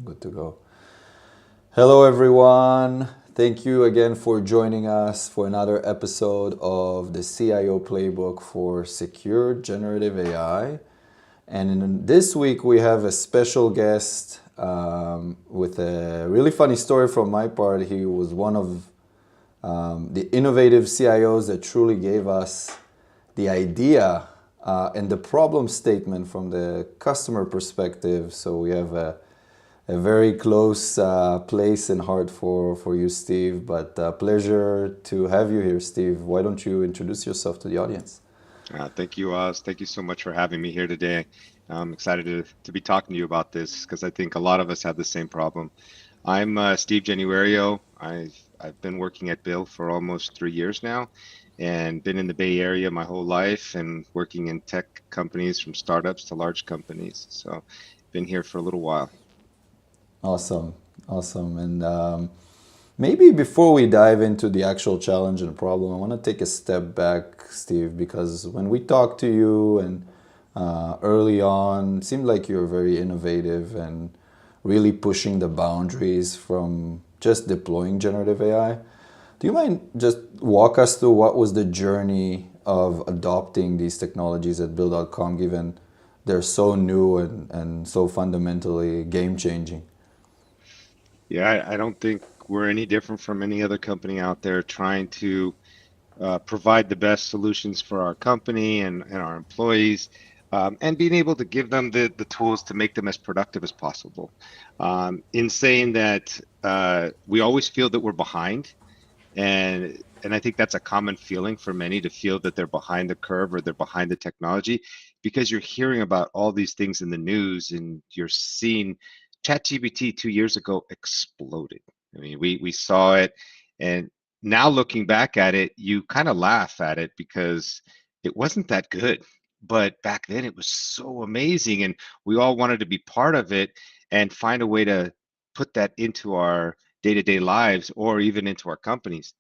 Good to go. Hello, everyone. Thank you again for joining us for another episode of the CIO Playbook for Secure Generative AI. And in this week, we have a special guest with a really funny story from my part. He was one of the innovative CIOs that truly gave us the idea and the problem statement from the customer perspective. So we have a very close place and heart for you, Steve. But pleasure to have you here, Steve. Why don't you introduce yourself to the audience? Thank you, Oz. Thank you so much for having me here today. I'm excited to be talking to you about this because I think a lot of us have the same problem. I'm Steve Januario. I've been working at Bill for almost 3 years now, and been in the Bay Area my whole life, and working in tech companies from startups to large companies. So, been here for a little while. Awesome, awesome. And maybe before we dive into the actual challenge and problem, I want to take a step back, Steve, because when we talked to you and early on, it seemed like you were very innovative and really pushing the boundaries from just deploying generative AI. Do you mind just walk us through what was the journey of adopting these technologies at Bill.com, given they're so new and so fundamentally game changing? Yeah, I don't think we're any different from any other company out there trying to provide the best solutions for our company and our employees, and being able to give them the tools to make them as productive as possible. In saying that, we always feel that we're behind, and I think that's a common feeling for many, to feel that they're behind the curve or they're behind the technology, because you're hearing about all these things in the news and you're seeing ChatGPT 2 years ago exploded. I mean, we saw it, and now looking back at it, you kind of laugh at it because it wasn't that good. But back then it was so amazing, and we all wanted to be part of it and find a way to put that into our day-to-day lives or even into our companies.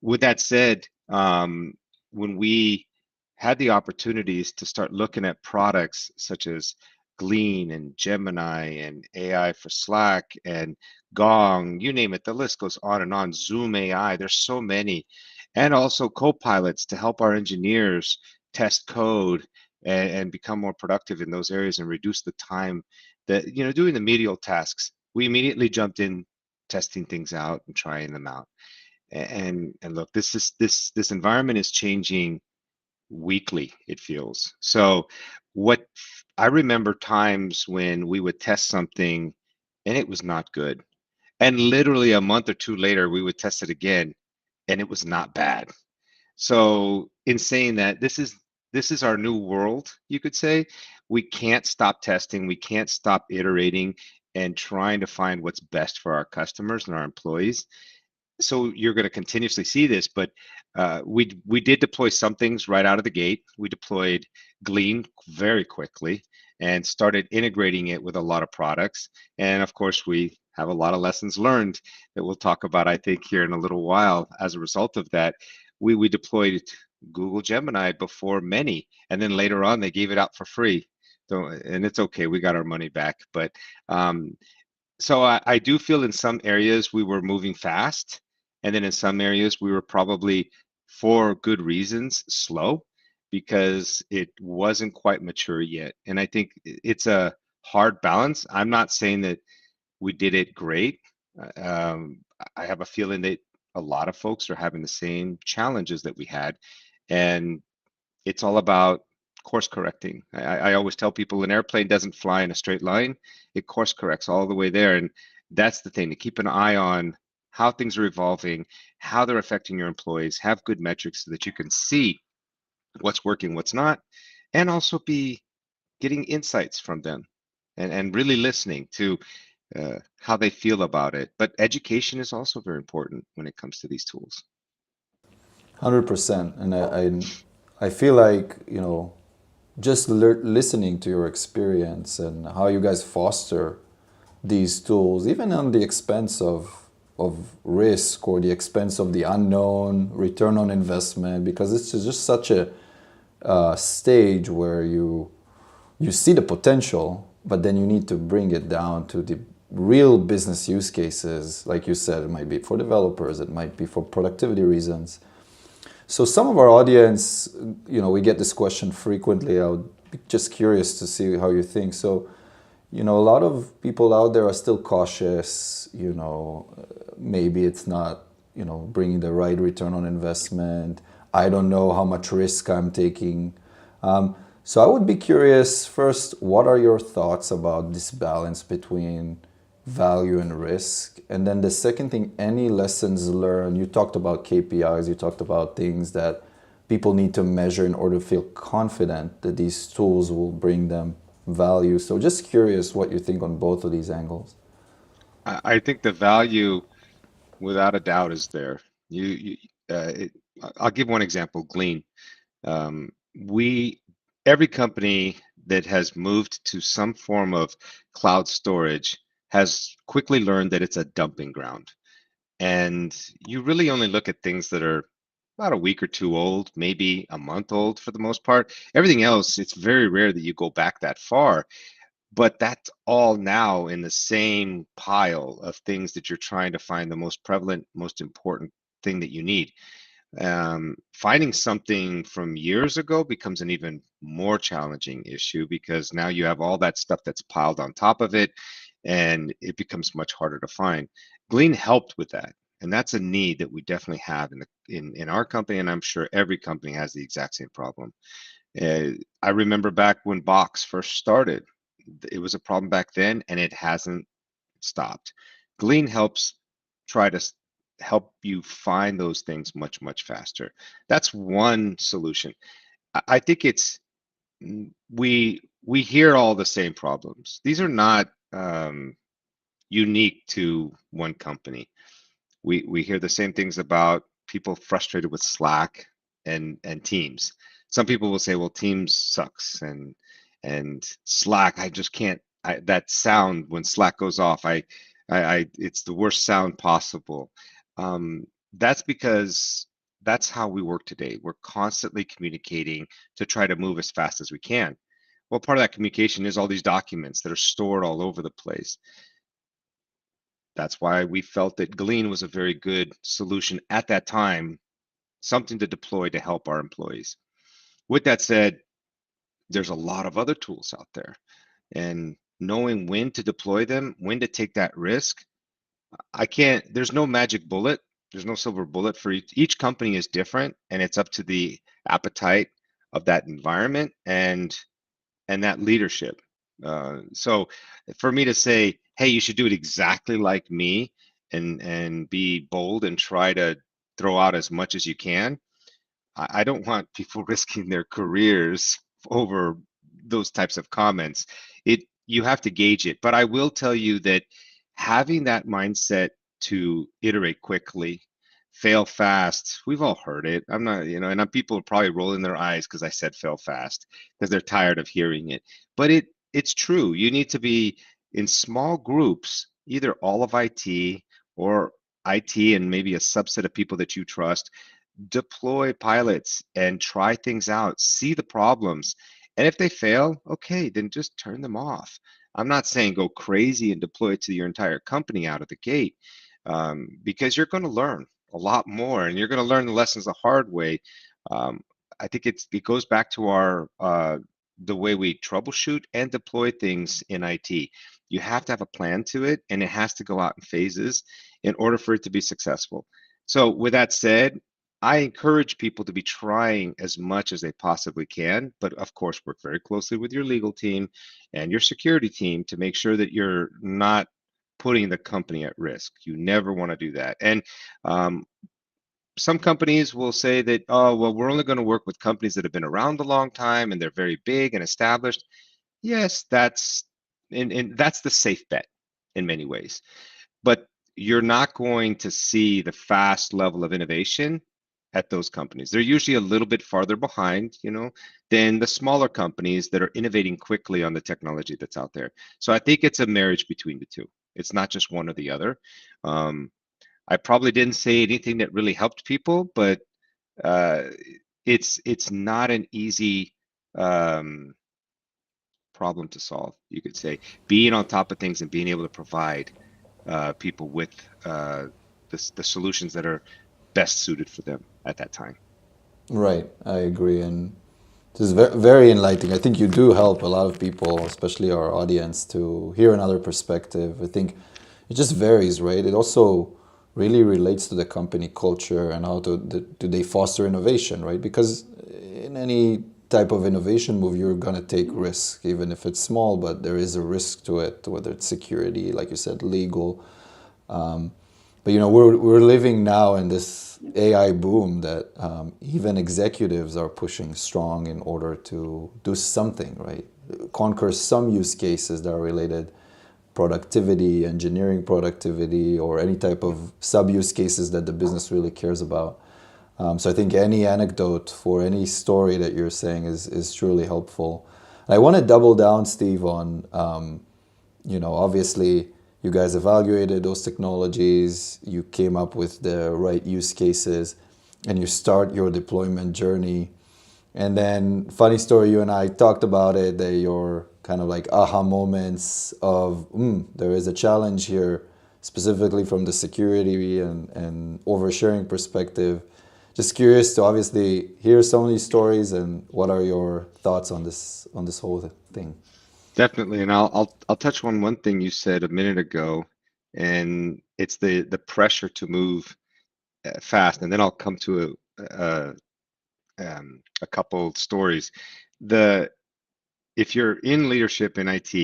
With that said, when we had the opportunities to start looking at products such as Glean and Gemini and AI for Slack and Gong, you name it, the list goes on and on. Zoom AI, there's so many. And also Copilots to help our engineers test code and become more productive in those areas and reduce the time that, doing the medial tasks. We immediately jumped in testing things out and trying them out. And look, this environment is changing weekly, it feels. So what I remember times when we would test something and it was not good. And literally a month or two later, we would test it again and it was not bad. So in saying that, this is our new world, you could say. We can't stop testing, we can't stop iterating and trying to find what's best for our customers and our employees. So you're going to continuously see this, but we did deploy some things right out of the gate. We deployed Glean very quickly and started integrating it with a lot of products. And of course, we have a lot of lessons learned that we'll talk about, I think, here in a little while. As a result of that, we deployed Google Gemini before many, and then later on they gave it out for free. So, and it's okay, we got our money back. But so I do feel in some areas we were moving fast, and then in some areas we were probably, for good reasons, slow because it wasn't quite mature yet. And I think it's a hard balance. I'm not saying that we did it great. I have a feeling that a lot of folks are having the same challenges that we had, and it's all about course correcting. I always tell people an airplane doesn't fly in a straight line. It course corrects all the way there. And that's the thing, to keep an eye on how things are evolving, how they're affecting your employees, have good metrics so that you can see what's working, what's not, and also be getting insights from them, and really listening to how they feel about it. But education is also very important when it comes to these tools. 100%. And I feel like, just listening to your experience and how you guys foster these tools, even on the expense of risk or the expense of the unknown return on investment, because it's just such a stage where you see the potential, but then you need to bring it down to real business use cases. Like you said, it might be for developers, it might be for productivity reasons. So some of our audience, we get this question frequently. I would be just curious to see how you think. So, a lot of people out there are still cautious. Maybe it's not, bringing the right return on investment. I don't know how much risk I'm taking. So I would be curious first, what are your thoughts about this balance between value and risk? And then the second thing, any lessons learned? You talked about KPIs, you talked about things that people need to measure in order to feel confident that these tools will bring them value. So just curious what you think on both of these angles. I think the value, without a doubt, is there. You, it, I'll give one example, Glean. We, every company that has moved to some form of cloud storage has quickly learned that it's a dumping ground. And you really only look at things that are about a week or two old, maybe a month old for the most part. Everything else, it's very rare that you go back that far. But that's all now in the same pile of things that you're trying to find the most prevalent, most important thing that you need. Finding something from years ago becomes an even more challenging issue because now you have all that stuff that's piled on top of it, and it becomes much harder to find. Glean helped with that, and that's a need that we definitely have in our company, and I'm sure every company has the exact same problem. I remember back when Box first started, it was a problem back then, and it hasn't stopped. Glean helps try to help you find those things much, much faster. That's one solution. I think it's we hear all the same problems. These are not unique to one company. We hear the same things about people frustrated with Slack and Teams. Some people will say, well, Teams sucks and Slack, I just can't. That sound when Slack goes off, it's the worst sound possible. That's because that's how we work today. We're constantly communicating to try to move as fast as we can. Well, part of that communication is all these documents that are stored all over the place. That's why we felt that Glean was a very good solution at that time, something to deploy to help our employees. With that said, there's a lot of other tools out there, and knowing when to deploy them, when to take that risk, there's no magic bullet. There's no silver bullet for each company is different, and it's up to the appetite of that environment and that leadership. So for me to say, hey, you should do it exactly like me and be bold and try to throw out as much as you can, I don't want people risking their careers over those types of comments. You have to gauge it. But I will tell you that having that mindset to iterate quickly, fail fast, we've all heard it. I'm not, and people are probably rolling their eyes because I said fail fast because they're tired of hearing it. But it's true. You need to be in small groups, either all of IT or IT and maybe a subset of people that you trust. Deploy pilots and try things out, see the problems. And if they fail, okay, then just turn them off. I'm not saying go crazy and deploy it to your entire company out of the gate, because you're going to learn a lot more and you're going to learn the lessons the hard way. Um, I think it goes back to our the way we troubleshoot and deploy things in IT. You have to have a plan to it, and it has to go out in phases in order for it to be successful. So with that said, I encourage people to be trying as much as they possibly can, but of course, work very closely with your legal team and your security team to make sure that you're not putting the company at risk. You never want to do that. And some companies will say that, oh, well, we're only going to work with companies that have been around a long time and they're very big and established. Yes, and that's the safe bet in many ways. But you're not going to see the fast level of innovation at those companies. They're usually a little bit farther behind, than the smaller companies that are innovating quickly on the technology that's out there. So I think it's a marriage between the two. It's not just one or the other. Um, I probably didn't say anything that really helped people, but uh, it's not an easy um, problem to solve, you could say. Being on top of things and being able to provide people with the solutions that are best suited for them at that time. Right, I agree. And this is very enlightening. I think you do help a lot of people, especially our audience, to hear another perspective. I think it just varies, right? It also really relates to the company culture and how do they foster innovation, right? Because in any type of innovation move, you're going to take risk, even if it's small, but there is a risk to it, whether it's security, like you said, legal. But we're living now in this AI boom that even executives are pushing strong in order to do something, right? Conquer some use cases that are related productivity, engineering productivity, or any type of sub use cases that the business really cares about. So I think any anecdote for any story that you're saying is truly helpful. And I want to double down, Steve, on obviously you guys evaluated those technologies, you came up with the right use cases, and you start your deployment journey. And then, funny story, you and I talked about it, that your kind of like aha moments of, there is a challenge here, specifically from the security and oversharing perspective. Just curious to obviously hear some of these stories, and what are your thoughts on this whole thing? Definitely, and I'll touch on one thing you said a minute ago, and it's the pressure to move fast, and then I'll come to a couple stories. The If you're in leadership in IT,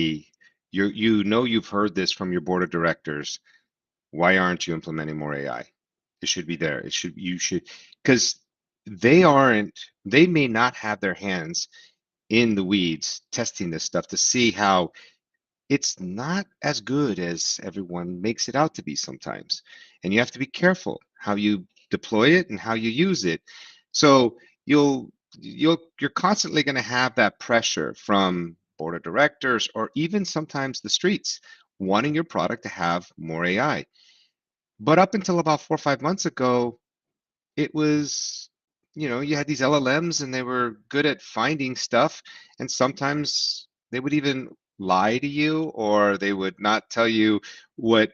you've heard this from your board of directors. Why aren't you implementing more AI? It should be there. You should, because they may not have their hands in the weeds testing this stuff to see how it's not as good as everyone makes it out to be sometimes. And you have to be careful how you deploy it and how you use it. So you're constantly going to have that pressure from board of directors or even sometimes the streets wanting your product to have more AI. But up until about 4 or 5 months ago, it was, you had these LLMs and they were good at finding stuff. And sometimes they would even lie to you, or they would not tell you what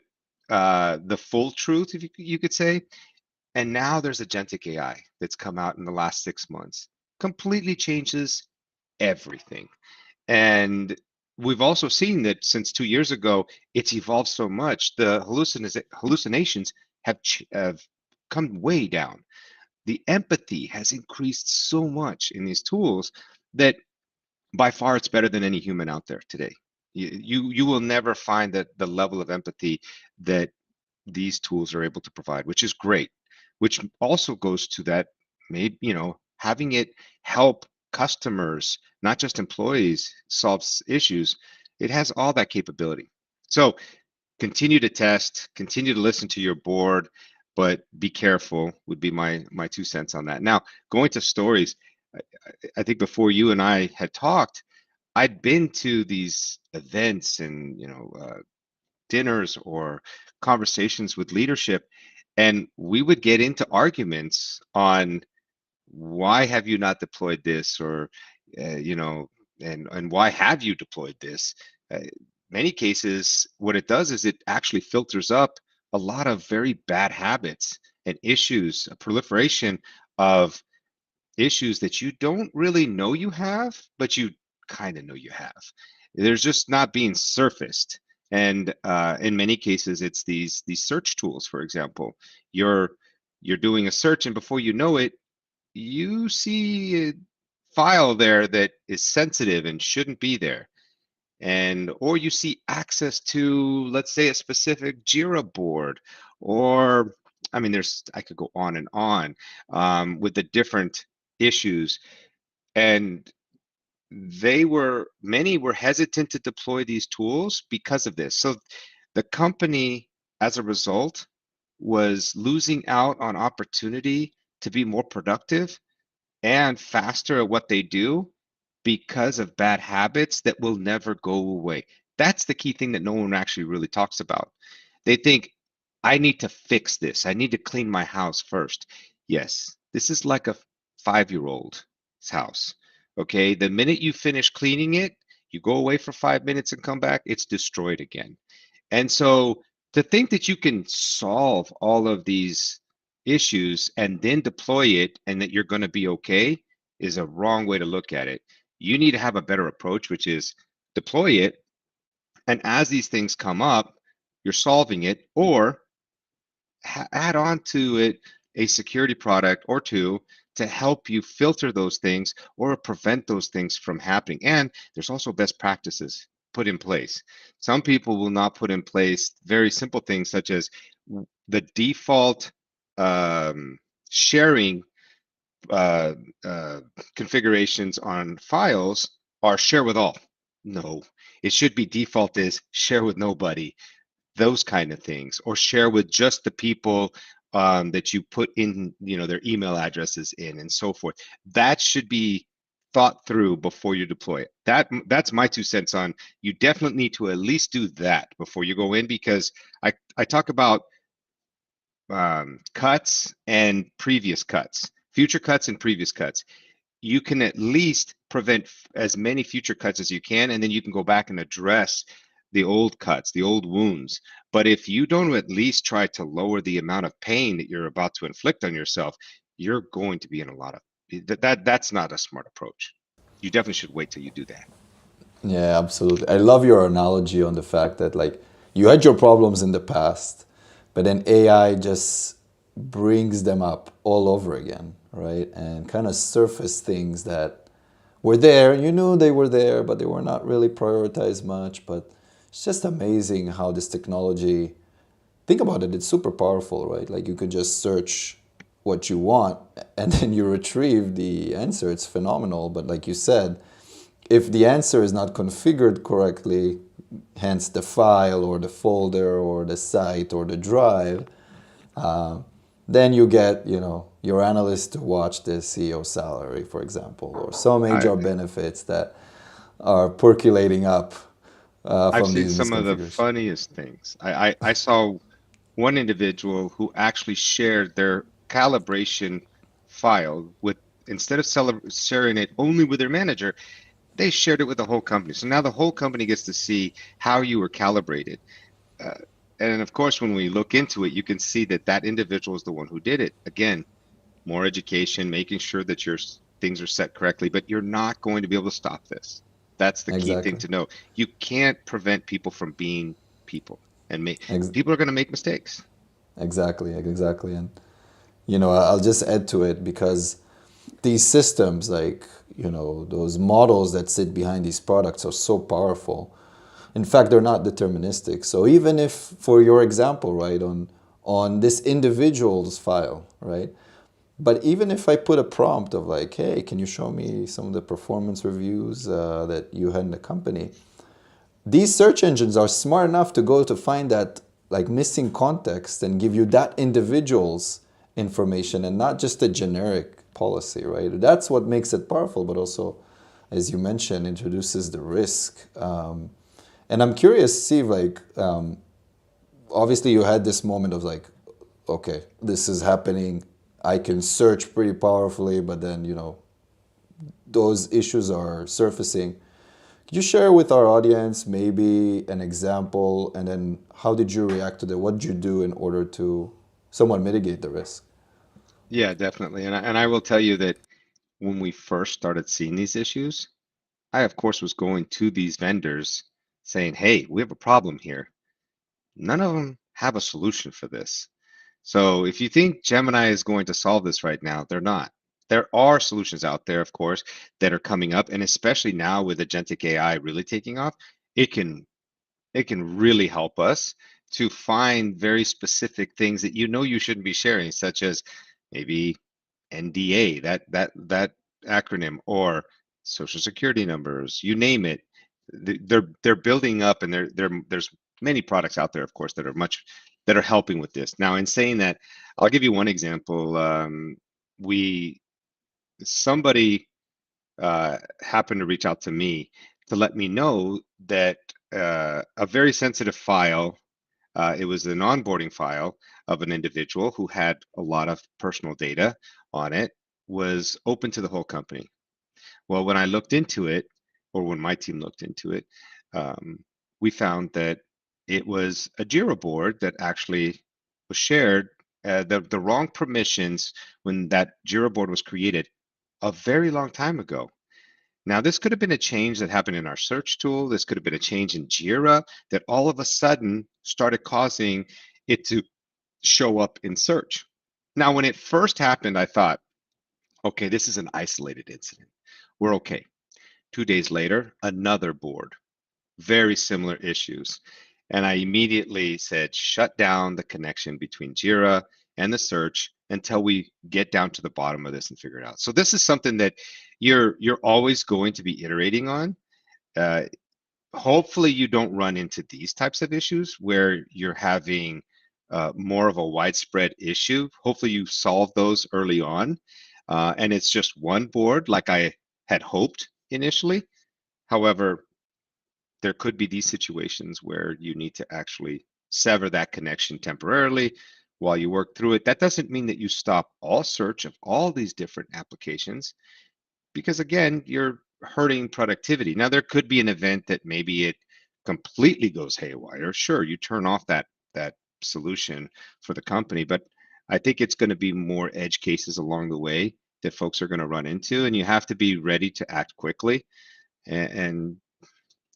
the full truth, if you could say. And now there's agentic AI that's come out in the last 6 months, completely changes everything. And we've also seen that since 2 years ago, it's evolved so much. The hallucinations have come way down. The empathy has increased so much in these tools that by far it's better than any human out there today. You will never find that the level of empathy that these tools are able to provide, which is great. Which also goes to that, maybe, having it help customers, not just employees, solve issues. It has all that capability. So continue to test, continue to listen to your board, but be careful would be my 2 cents on that. Now, going to stories, I think before you and I had talked, I'd been to these events and dinners or conversations with leadership, and we would get into arguments on why have you not deployed this, or uh, you know and why have you deployed this. uh, Many cases what it does is it actually filters up a lot of very bad habits and issues, a proliferation of issues that you don't really know you have, but you kind of know you have. There's just not being surfaced. And in many cases, it's these search tools. For example, you're you're doing a search, and before you know it, you see a file there that is sensitive and shouldn't be there. And or you see access to, let's say, a specific JIRA board, or I mean, I could go on and on with the different issues. And many were hesitant to deploy these tools because of this. So the company, as a result, was losing out on opportunity to be more productive and faster at what they do because of bad habits that will never go away. That's the key thing that no one actually really talks about. They think, I need to fix this. I need to clean my house first. Yes, this is like a 5-year-old's house. Okay. The minute you finish cleaning it, You go away for 5 minutes and come back, it's destroyed again. And so to think that you can solve all of these issues and then deploy it and that you're going to be okay is a wrong way to look at it. You need to have a better approach, which is deploy it. And as these things come up, you're solving it, or add on to it a security product or two to help you filter those things or prevent those things from happening. And there's also best practices put in place. Some people will not put in place very simple things such as the default sharing uh, uh, configurations on files are share with all. No, it should be default is share with nobody, those kind of things, or share with just the people that you put in, their email addresses in and so forth. That should be thought through before you deploy it. That's my 2 cents on. You definitely need to at least do that before you go in, because I talk about cuts and previous cuts, future cuts and previous cuts. You can at least prevent as many future cuts as you can, and then you can go back and address the old cuts, the old wounds. But if you don't at least try to lower the amount of pain that you're about to inflict on yourself, you're going to be in a lot of that's not a smart approach. You definitely should wait till you do that. Yeah, absolutely. I love your analogy on the fact that like you had your problems in the past, but then AI just brings them up all over again, right? And kind of surface things that were there. You knew they were there, but they were not really prioritized much. But it's just amazing how this technology, think about it, it's super powerful, right? Like you could just search what you want and then you retrieve the answer. It's phenomenal. But like you said, if the answer is not configured correctly, hence the file or the folder or the site or the drive, then you get, your analyst to watch the CEO salary, for example, or some I HR benefits that are percolating up I've from seen these some of the misconfigurations. funniest things. I saw one individual who actually shared their calibration file with, instead of sharing it only with their manager, they shared it with the whole company. So now the whole company gets to see how you were calibrated. Uh, and of course, when we look into it, you can see that that individual is the one who did it. Again, more education, making sure that your things are set correctly, but you're not going to be able to stop this. That's the key thing Exactly. to know. You can't prevent people from being people, and Ex- people are going to make mistakes. exactly. And, I'll just add to it because these systems, like, those models that sit behind these products are so powerful. In fact, they're not deterministic. So even if, for your example, right, on this individual's file, right, but even if I put a prompt of like, hey, can you show me some of the performance reviews that you had in the company? These search engines are smart enough to go to find that like missing context and give you that individual's information and not just a generic policy, right? That's what makes it powerful, but also, as you mentioned, introduces the risk. And I'm curious, Steve, like, obviously you had this moment of like, okay, this is happening. I can search pretty powerfully, but then, those issues are surfacing. Could you share with our audience maybe an example, and then how did you react to that? What did you do in order to somewhat mitigate the risk? Yeah, definitely. And I will tell you that when we first started seeing these issues, I, of course, was going to these vendors saying, hey, we have a problem here. None of them have a solution for this. So if you think Gemini is going to solve this right now, they're not. There are solutions out there, of course, that are coming up, and especially now with agentic AI really taking off, it can it can really help us to find very specific things that you shouldn't be sharing, such as maybe NDA, that acronym, or social security numbers, you name it. They're building up, and there's many products out there, of course, that are helping with this. Now, in saying that, I'll give you one example. We Somebody happened to reach out to me to let me know that a very sensitive file, it was an onboarding file of an individual who had a lot of personal data on it, was open to the whole company. Well, when I looked into it, or when my team looked into it, um, we found that it was a JIRA board that actually was shared, the wrong permissions when that JIRA board was created a very long time ago. Now, this could have been a change that happened in our search tool. This could have been a change in JIRA that all of a sudden started causing it to show up in search. Now, when it first happened, I thought, okay, this is an isolated incident. We're okay. 2 days later, another board, very similar issues. And I immediately said, shut down the connection between JIRA and the search until we get down to the bottom of this and figure it out. So this is something that you're always going to be iterating on. Uh, Hopefully you don't run into these types of issues where you're having more of a widespread issue. Hopefully you solve those early on, and it's just one board like I had hoped initially. However, there could be these situations where you need to actually sever that connection temporarily while you work through it. That doesn't mean that you stop all search of all these different applications, because again, you're hurting productivity. Now, there could be an event that maybe it completely goes haywire. Sure, you turn off that solution for the company, but I think it's going to be more edge cases along the way that folks are going to run into, and you have to be ready to act quickly. And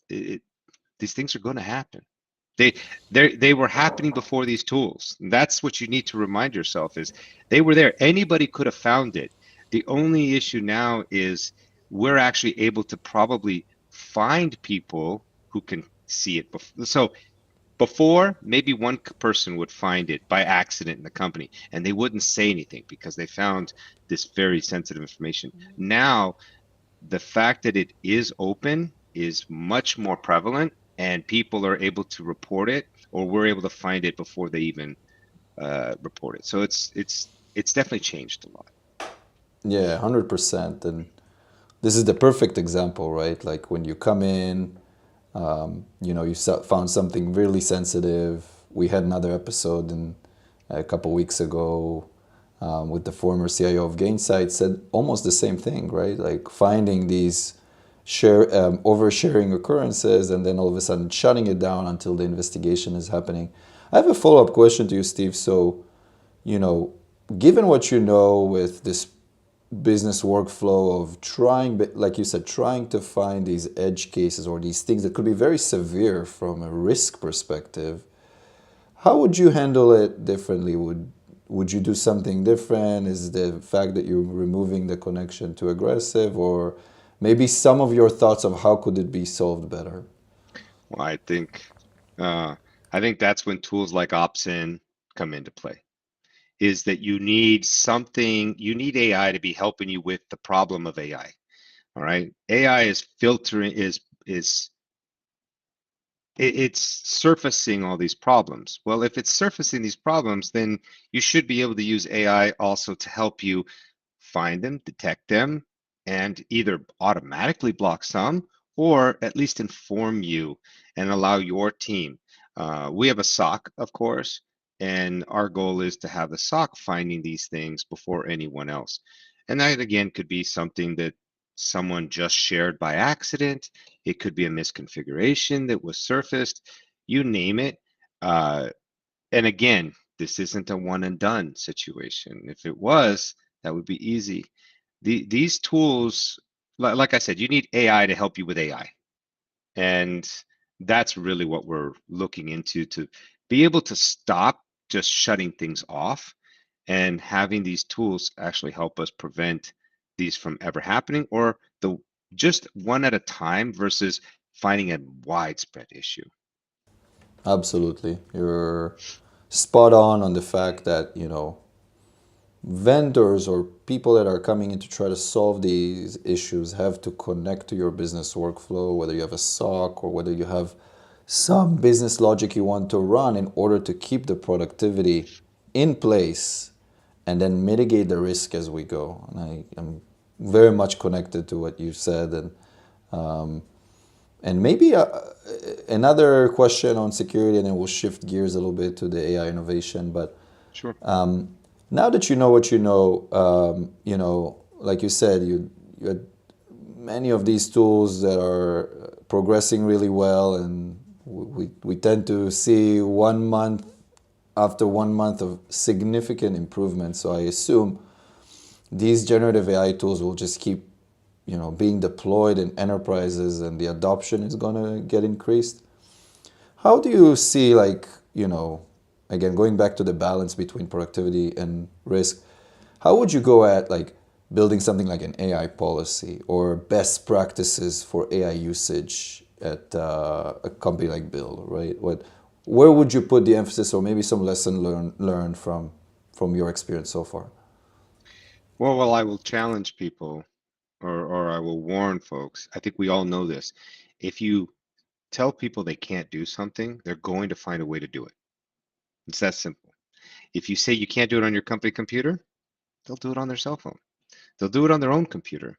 it, these things are going to happen. They they were happening before these tools. And that's what you need to remind yourself is they were there. Anybody could have found it. The only issue now is we're actually able to probably find people who can see it. So before, maybe one person would find it by accident in the company and they wouldn't say anything because they found this very sensitive information. Now, the fact that it is open is much more prevalent and people are able to report it, or we're able to find it before they even report it. So it's definitely changed a lot. Yeah, 100%. And this is the perfect example, right? Like when you come in, you found something really sensitive. We had another episode a couple weeks ago with the former CIO of Gainsight, said almost the same thing, right? Like finding these oversharing occurrences and then all of a sudden shutting it down until the investigation is happening. I have a follow-up question to you, Steve. So, you know, given what you know with this business workflow of trying, like you said, trying to find these edge cases or these things that could be very severe from a risk perspective, how would you handle it differently? Would you do something different? Is the fact that you're removing the connection too aggressive, or maybe some of your thoughts of how could it be solved better? Well, uh, I think that's when tools like Opsin come into play. Is that you need AI to be helping you with the problem of AI. All right, AI is filtering is it's surfacing all these problems. Well, if it's surfacing these problems, then you should be able to use AI also to help you find them, detect them, and either automatically block some or at least inform you and allow your team. We have a SOC, of course, and our goal is to have the SOC finding these things before anyone else. And that again could be something that someone just shared by accident. It could be a misconfiguration that was surfaced. You name it. Uh, and again, this isn't a one and done situation. If it was, that would be easy. These tools, like I said, you need AI to help you with AI. And that's really what we're looking into, to be able to stop just shutting things off and having these tools actually help us prevent these from ever happening, or the just one at a time versus finding a widespread issue. Absolutely. You're spot on the fact that, vendors or people that are coming in to try to solve these issues have to connect to your business workflow, whether you have a SOC or whether you have some business logic you want to run in order to keep the productivity in place and then mitigate the risk as we go. And I am very much connected to what you said. And maybe another question on security, and then we'll shift gears a little bit to the AI innovation. But Sure. now that you know what you know, like you said, you had many of these tools that are progressing really well, and we tend to see 1 month after 1 month of significant improvement. So I assume these generative AI tools will just keep, being deployed in enterprises, and the adoption is going to get increased. How do you see, like, again, going back to the balance between productivity and risk, how would you go at, like, building something like an AI policy or best practices for AI usage at a company like Bill, right? Where would you put the emphasis, or maybe some lesson learned from your experience so far? Well, I will challenge people, or I will warn folks. I think we all know this. If you tell people they can't do something, they're going to find a way to do it. It's that simple. If you say you can't do it on your company computer, they'll do it on their cell phone. They'll do it on their own computer.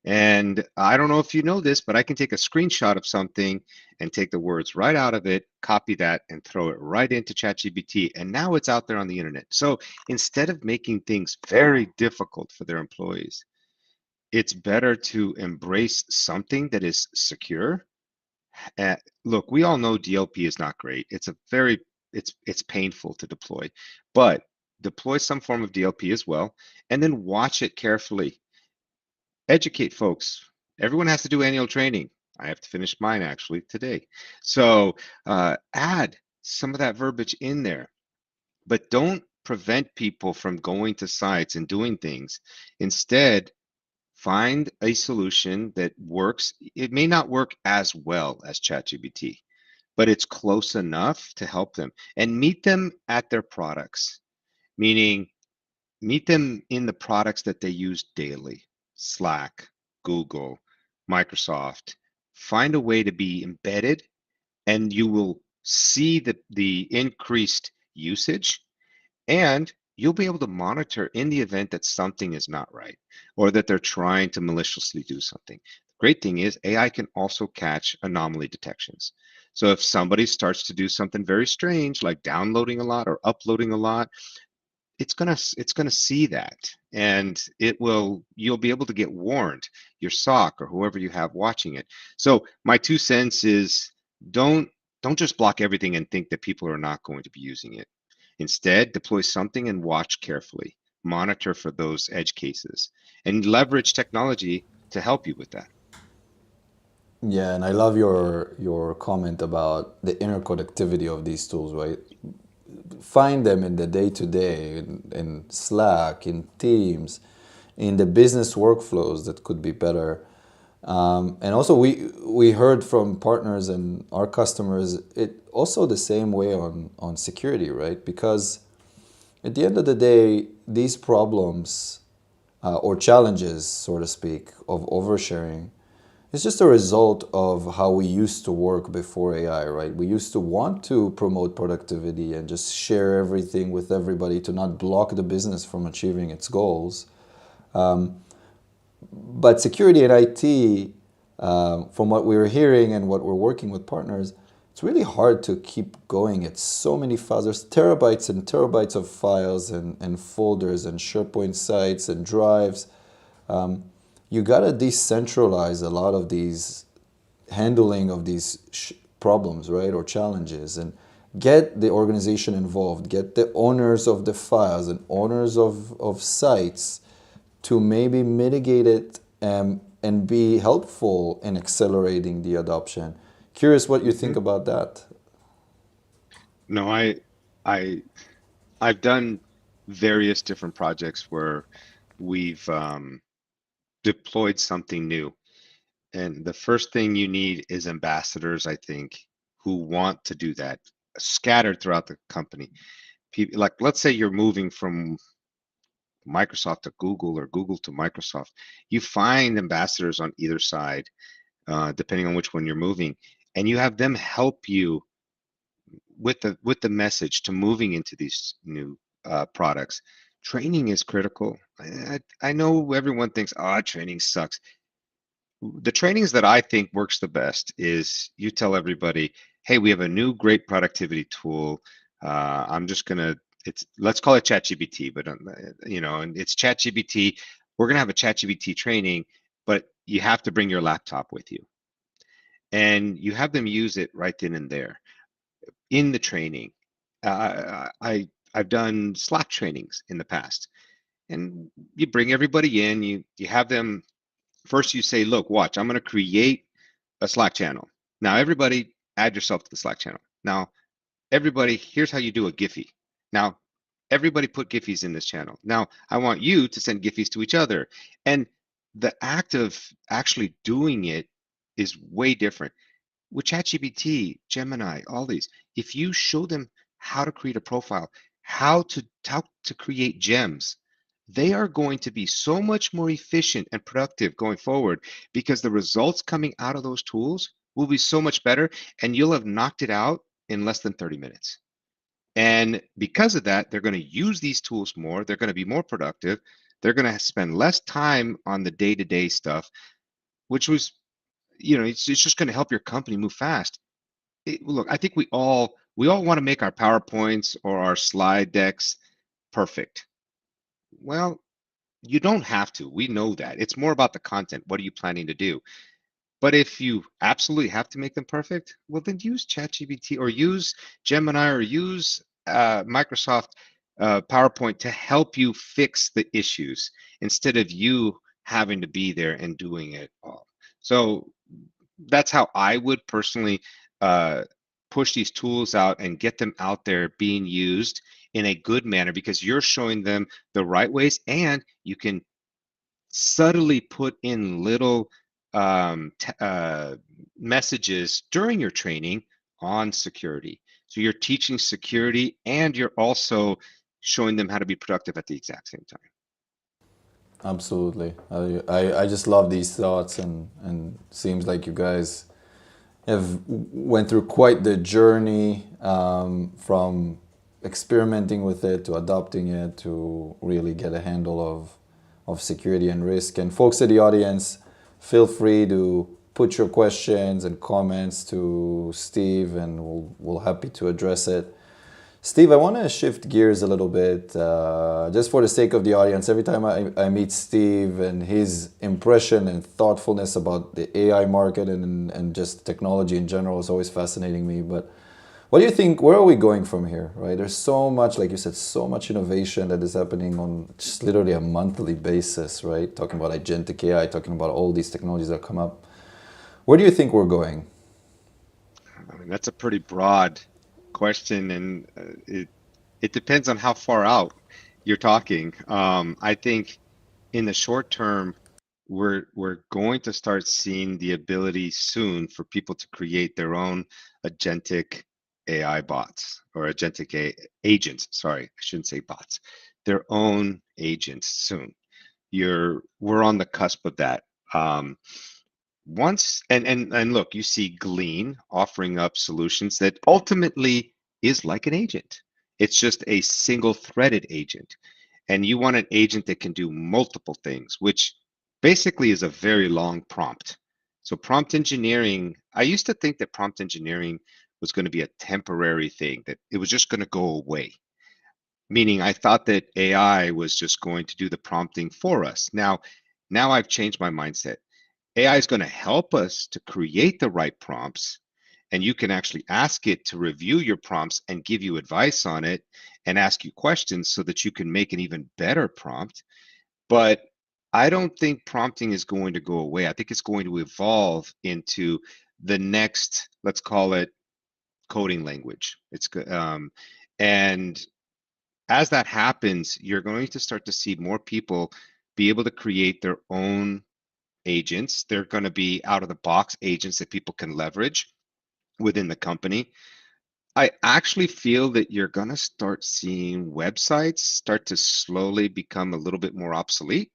And I don't know if you know this, but I can take a screenshot of something and take the words right out of it, copy that, and throw it right into ChatGPT. And now it's out there on the internet. So instead of making things very difficult for their employees, it's better to embrace something that is secure. Look, we all know DLP is not great. It's painful to deploy, but deploy some form of DLP as well, and then watch it carefully. Educate folks. Everyone has to do annual training. I have to finish mine actually today. So add some of that verbiage in there, but don't prevent people from going to sites and doing things. Instead, find a solution that works. It may not work as well as ChatGPT, but it's close enough to help them, and meet them at their products, meaning meet them in the products that they use daily: Slack, Google, Microsoft. Find a way to be embedded, and you will see the increased usage, and you'll be able to monitor in the event that something is not right, or that they're trying to maliciously do something. The great thing is AI can also catch anomaly detections. So if somebody starts to do something very strange, like downloading a lot or uploading a lot, it's gonna see that, and you'll be able to get warned, your SOC or whoever you have watching it. So my 2 cents is, don't don't just block everything and think that people are not going to be using it. Instead, deploy something and watch carefully, monitor for those edge cases, and leverage technology to help you with that. Yeah, and I love your comment about the interconnectivity of these tools, right? Find them in the day to day, in Slack, in Teams, in the business workflows that could be better. And also, we heard from partners and our customers it also the same way on security, right? Because at the end of the day, these problems or challenges, so to speak, of oversharing, it's just a result of how we used to work before AI, right? We used to want to promote productivity and just share everything with everybody to not block the business from achieving its goals. But security and IT, from what we were hearing and what we're working with partners, it's really hard to keep going. It's so many files. There's terabytes and terabytes of files and folders and SharePoint sites and drives. You gotta decentralize a lot of these handling of these problems, right, or challenges, and get the organization involved, get the owners of the files and owners of sites to maybe mitigate it, and be helpful in accelerating the adoption. Curious what you think Mhm. about that. No, I I've done various different projects where we've deployed something new. And the first thing you need is ambassadors, I think, who want to do that, scattered throughout the company. People, like, let's say you're moving from Microsoft to Google or Google to Microsoft. You find ambassadors on either side, depending on which one you're moving, and you have them help you with the message to moving into these new products. Training is critical. I know everyone thinks, oh, training sucks. The trainings that I think works the best is you tell everybody, hey, we have a new great productivity tool. I'm just gonna, it's let's call it ChatGPT, but and it's ChatGPT. We're gonna have a ChatGPT training, but you have to bring your laptop with you, and you have them use it right then and there in the training. I've done Slack trainings in the past, and you bring everybody in. You have them first. You say, "Look, watch. I'm going to create a Slack channel. Now, everybody, add yourself to the Slack channel. Now, everybody, here's how you do a Giphy. Now, everybody put Giphies in this channel. Now, I want you to send Giphies to each other." And the act of actually doing it is way different. With ChatGPT, Gemini, all these, if you show them how to create a profile, how to create gems, they are going to be so much more efficient and productive going forward, because the results coming out of those tools will be so much better, and you'll have knocked it out in less than 30 minutes. And because of that, they're going to use these tools more. They're going to be more productive. They're going to spend less time on the day-to-day stuff, which was, it's just going to help your company move fast. Look, I think we all want to make our PowerPoints or our slide decks perfect. Well, you don't have to. We know that. It's more about the content. What are you planning to do? But if you absolutely have to make them perfect, well, then use ChatGPT or use Gemini or use Microsoft PowerPoint to help you fix the issues instead of you having to be there and doing it all. So that's how I would personally uh, push these tools out and get them out there being used in a good manner, because you're showing them the right ways, and you can subtly put in little messages during your training on security. So you're teaching security, and you're also showing them how to be productive at the exact same time. Absolutely. I just love these thoughts, and seems like you guys have went through quite the journey from experimenting with it to adopting it to really get a handle of security and risk. And folks in the audience, feel free to put your questions and comments to Steve, and we'll happy to address it. Steve, I want to shift gears a little bit, just for the sake of the audience. Every time I meet Steve, and his impression and thoughtfulness about the AI market and just technology in general is always fascinating me. But what do you think, where are we going from here, right? There's so much, like you said, so much innovation that is happening on just literally a monthly basis, right? Talking about agentic AI, talking about all these technologies that come up. Where do you think we're going? I mean, that's a pretty broad question, and it depends on how far out you're talking. I think in the short term, we're going to start seeing the ability soon for people to create their own agentic AI bots, or agents. Sorry, I shouldn't say bots. Their own agents soon. We're on the cusp of that. Once and look, you see Glean offering up solutions that ultimately is like an agent. It's just a single threaded agent, and you want an agent that can do multiple things, which basically is a very long prompt. So prompt engineering, I used to think that prompt engineering was going to be a temporary thing, that it was just going to go away, meaning I thought that AI was just going to do the prompting for us. Now I've changed my mindset. AI is going to help us to create the right prompts, and you can actually ask it to review your prompts and give you advice on it and ask you questions so that you can make an even better prompt. But I don't think prompting is going to go away. I think it's going to evolve into the next, let's call it, coding language. And as that happens, you're going to start to see more people be able to create their own agents. They're going to be out of the box agents that people can leverage within the company. I actually feel that you're going to start seeing websites start to slowly become a little bit more obsolete.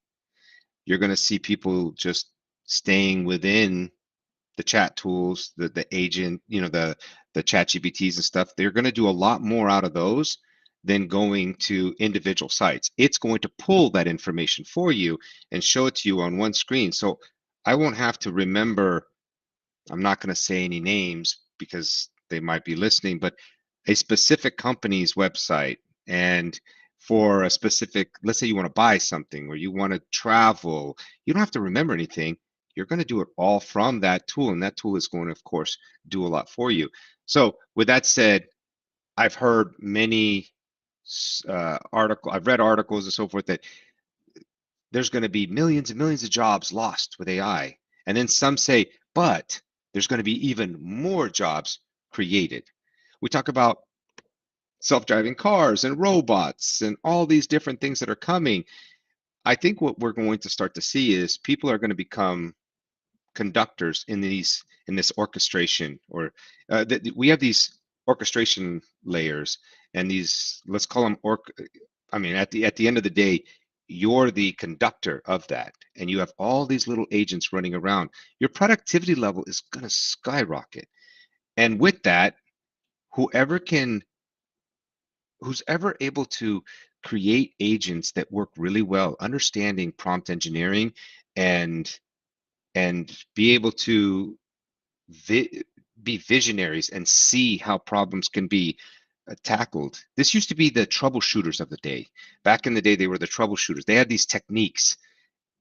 You're going to see people just staying within the chat tools, the agent, the chat GPTs and stuff. They're going to do a lot more out of those than going to individual sites. It's going to pull that information for you and show it to you on one screen. So I won't have to remember, I'm not going to say any names because they might be listening, but a specific company's website, and for a specific, let's say you want to buy something or you want to travel, you don't have to remember anything. you're going to do it all from that tool, and that tool is going to, of course, do a lot for you. So with that said, I've heard many I've read articles and so forth that there's going to be millions and millions of jobs lost with AI. And then some say, but there's going to be even more jobs created. We talk about self-driving cars and robots and all these different things that are coming. I think what we're going to start to see is people are going to become conductors in this orchestration, or we have these orchestration layers, and these, let's call them I mean, at the end of the day, you're the conductor of that, and you have all these little agents running around. Your productivity level is going to skyrocket, and with that, whoever can who's ever able to create agents that work really well, understanding prompt engineering and be able to vi be visionaries and see how problems can be tackled. This used to be the troubleshooters of the day. Back in the day, they were the troubleshooters. They had these techniques.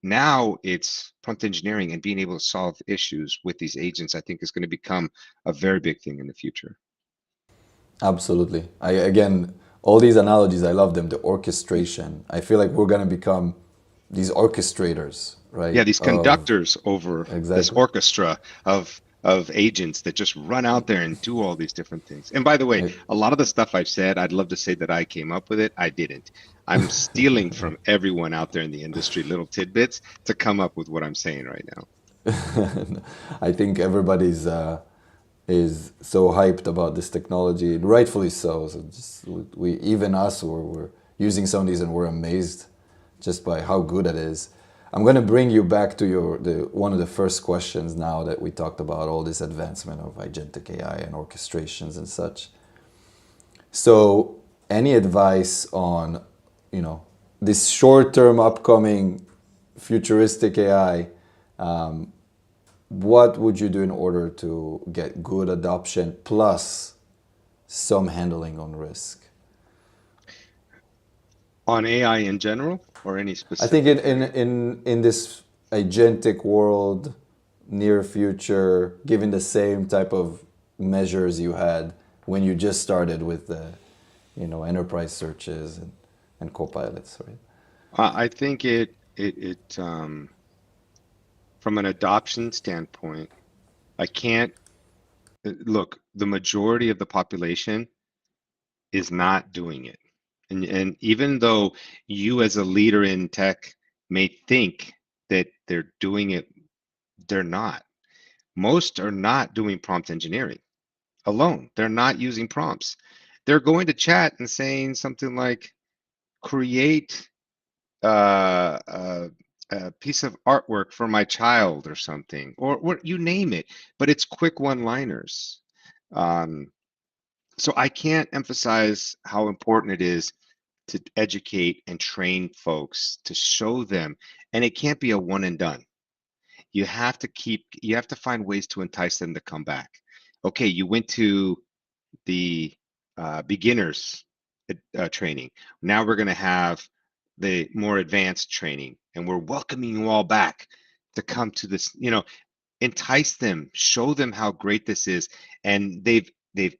Now it's prompt engineering and being able to solve issues with these agents, I think is going to become a very big thing in the future. Absolutely. Again, all these analogies, I love them. The orchestration. I feel like we're gonna become these orchestrators, right? Yeah, these Of conductors over this exactly. orchestra of agents that just run out there and do all these different things. And by the way, I- a lot of the stuff I've said, I'd love to say that I came up with it. I didn't. I'm stealing from everyone out there in the industry little tidbits to come up with what I'm saying right now. I think everybody's is so hyped about this technology, and rightfully so. So just we even us we're using some of these and we're amazed just by how good it is. I'm going to bring you back to the one of the first questions now that we talked about all this advancement of agentic AI and orchestrations and such. So, any advice on, you know, this short-term upcoming futuristic AI? What would you do in order to get good adoption plus some handling on risk? On AI in general or any I think in specific in area? in, in this agentic world, near future, given the same type of measures you had when you just started with the, enterprise searches and copilots, right? I think from an adoption standpoint, I can't look, the majority of the population is not doing it. And even though you as a leader in tech may think that they're doing it, they're not. Most are not doing prompt engineering alone. They're not using prompts. They're going to chat and saying something like, create a piece of artwork for my child or something, or what you name it, but it's quick one-liners. Um, so I can't emphasize how important it is to educate and train folks to show them, and it can't be a one and done. You have to find ways to entice them to come back. Okay, you went to the beginners training. Now we're going to have the more advanced training, and we're welcoming you all back to come to this. Entice them, show them how great this is, and they've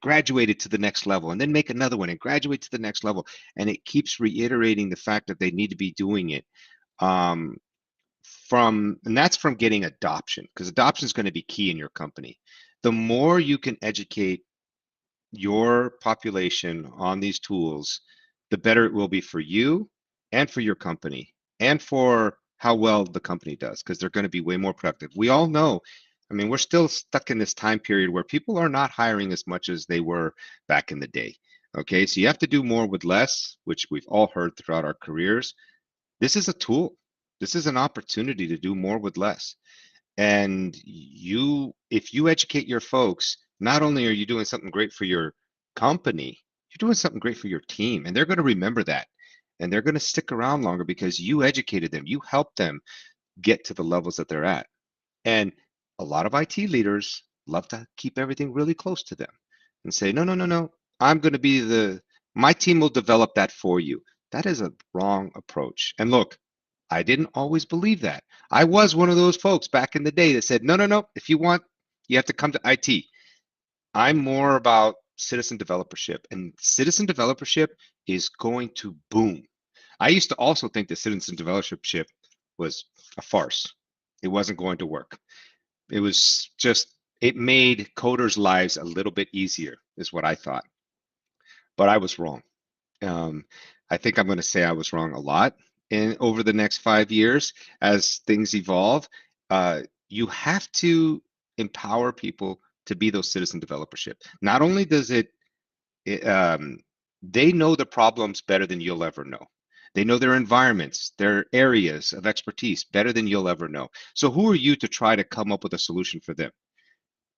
graduated to the next level, and then make another one and graduate to the next level, and it keeps reiterating the fact that they need to be doing it. Um, and that's from getting adoption, because adoption is going to be key in your company. The more you can educate your population on these tools, the better it will be for you and for your company and for how well the company does, because they're going to be way more productive. We all know, I mean, we're still stuck in this time period where people are not hiring as much as they were back in the day. Okay, so you have to do more with less, which we've all heard throughout our careers. This is a tool. This is an opportunity to do more with less. And if you educate your folks, not only are you doing something great for your company, you're doing something great for your team. And they're going to remember that. And they're going to stick around longer because you educated them. You helped them get to the levels that they're at. And a lot of IT leaders love to keep everything really close to them and say, no, no, no, no. I'm going to my team will develop that for you. That is a wrong approach. And look, I didn't always believe that. I was one of those folks back in the day that said, no, no, no, if you want, you have to come to IT. I'm more about citizen developership, and citizen developership is going to boom. I used to also think that citizen developership was a farce. It wasn't going to work. It was just, it made coders' lives a little bit easier, is what I thought. But I was wrong. Um, I think I'm going to say I was wrong a lot in over the next 5 years as things evolve. You have to empower people to be those citizen developership. Not only does it they know the problems better than you'll ever know. They know their environments, their areas of expertise better than you'll ever know. So who are you to try to come up with a solution for them?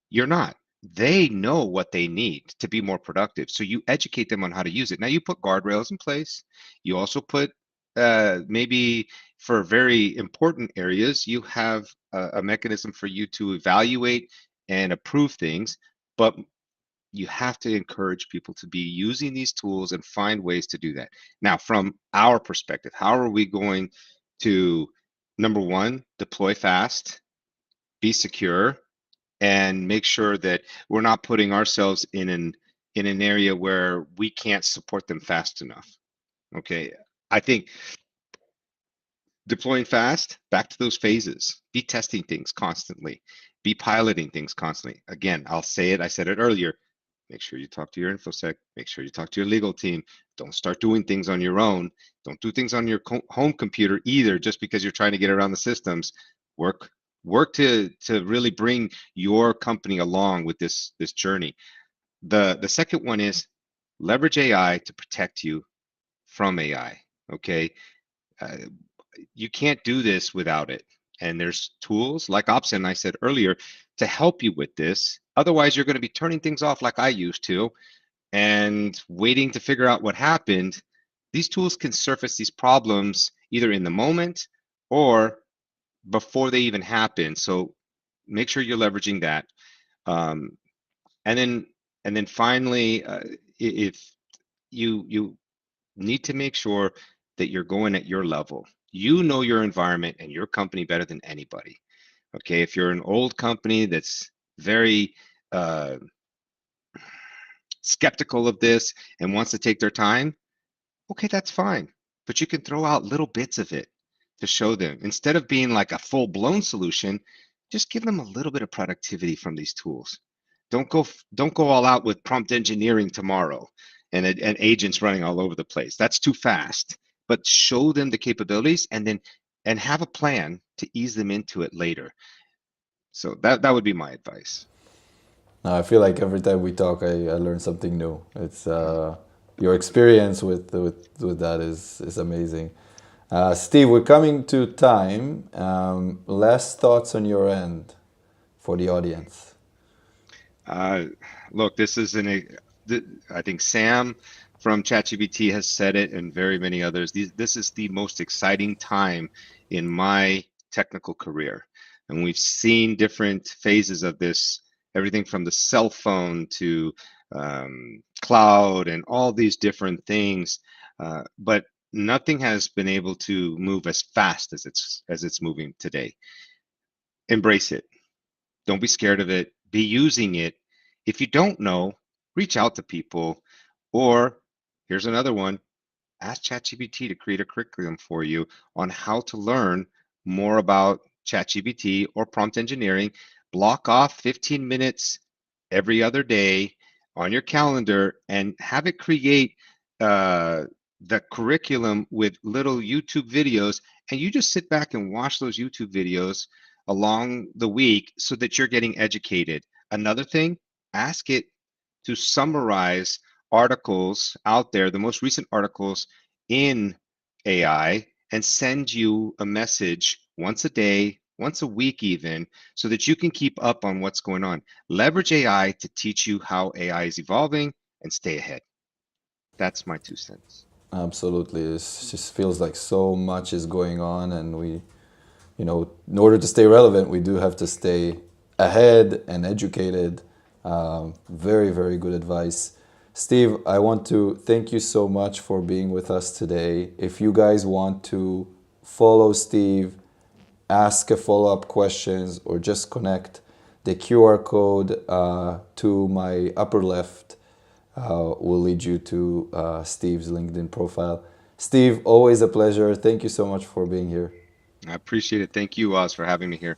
You're not. They know what they need to be more productive. So you educate them on how to use it. Now you put guardrails in place. You also put maybe for very important areas, you have a mechanism for you to evaluate and approve things. But you have to encourage people to be using these tools and find ways to do that. Now, from our perspective, how are we going to, number one, deploy fast, be secure, and make sure that we're not putting ourselves in an area where we can't support them fast enough. Okay. I think deploying fast, back to those phases, be testing things constantly, be piloting things constantly. Again, I'll say it, I said it earlier. Make sure you talk to your infosec, make sure you talk to your legal team. Don't start doing things on your own. Don't do things on your home computer either, just because you're trying to get around the systems. Work work to really bring your company along with this journey. The second one is leverage AI to protect you from AI. Okay. Uh, you can't do this without it. And there's tools like Opsin, I said earlier, to help you with this. Otherwise, you're going to be turning things off like I used to and waiting to figure out what happened. These tools can surface these problems either in the moment or before they even happen. So make sure you're leveraging that. Um, and then finally, if you need to make sure that you're going at your level. You know your environment and your company better than anybody. Okay, if you're an old company that's very uh, skeptical of this and wants to take their time, okay, that's fine. But you can throw out little bits of it to show them. Instead of being like a full-blown solution, just give them a little bit of productivity from these tools. Don't go all out with prompt engineering tomorrow and agents running all over the place. That's too fast. But show them the capabilities and have a plan to ease them into it later. So that would be my advice. I feel like every time we talk, I learn something new. It's your experience with that is amazing. Steve, we're coming to time. Last thoughts on your end for the audience. Uh, Look, this is I think Sam from ChatGPT has said it, and very many others. This is the most exciting time in my technical career, and we've seen different phases of this. Everything from the cell phone to cloud and all these different things, but nothing has been able to move as fast as it's moving today. Embrace it. Don't be scared of it. Be using it. If you don't know, reach out to people. Or here's another one, ask ChatGPT to create a curriculum for you on how to learn more about ChatGPT or prompt engineering. Block off 15 minutes every other day on your calendar and have it create uh, the curriculum with little YouTube videos. And you just sit back and watch those YouTube videos along the week so that you're getting educated. Another thing, ask it to summarize articles out there, the most recent articles in AI, and send you a message once a day, once a week, even, so that you can keep up on what's going on. Leverage AI to teach you how AI is evolving and stay ahead. That's my 2 cents. Absolutely, it just feels like so much is going on, and in order to stay relevant, we do have to stay ahead and educated. Very, very good advice. Steve, I want to thank you so much for being with us today. If you guys want to follow Steve, ask a follow-up questions, or just connect. The QR code to my upper left will lead you to Steve's LinkedIn profile. Steve, always a pleasure. Thank you so much for being here. I appreciate it. Thank you, Oz, for having me here.